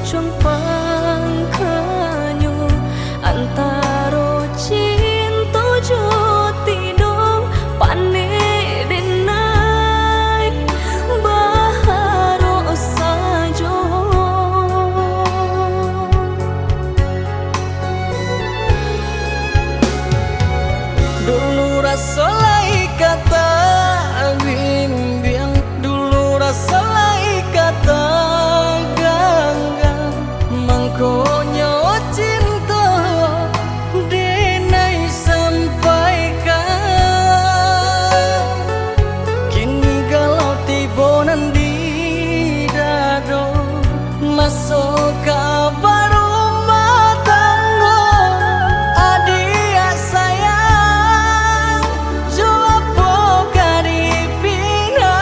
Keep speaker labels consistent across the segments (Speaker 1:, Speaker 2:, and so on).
Speaker 1: ujung pangkanyo antaro cinta joti dong pane denai baharo sajo
Speaker 2: dulu rasa lai kata bimbing dulu rasa lai kata ganggang mangkonyo cinta denai sampaikan kini galau tibonan di dado masuk kabar rumah tangga adia sayang jua poka dipinang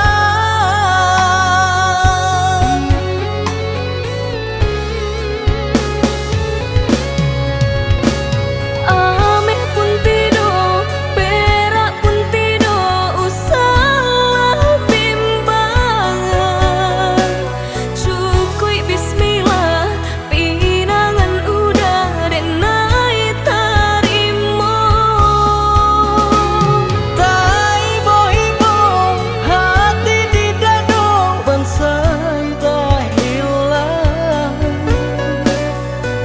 Speaker 1: ame pun tido perak pun tido usah bimbangan cukui bismillah pinangan udah denai tarimo
Speaker 2: tai boibo hati di dado bansai tak hilang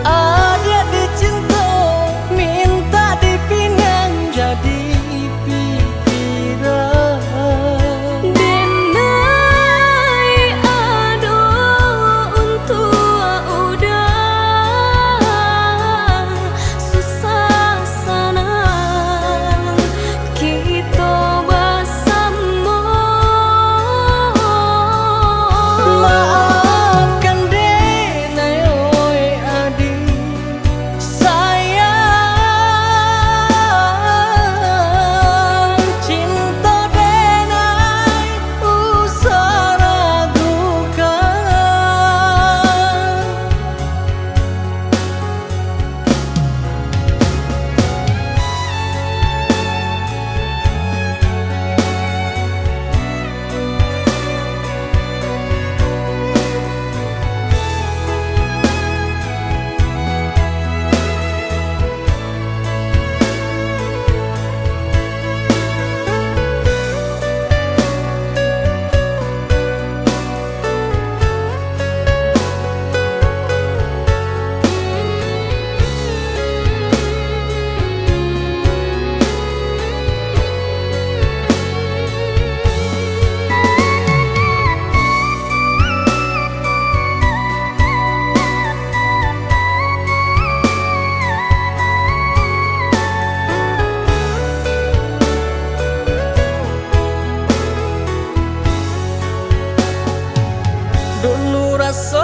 Speaker 2: ada dicinta minta dipinang jadi pikiran
Speaker 1: denai ado untuk udah susah senang kita bersama
Speaker 2: maafkan denai oi adi sayang cinta denai usah ragukan dulu rasa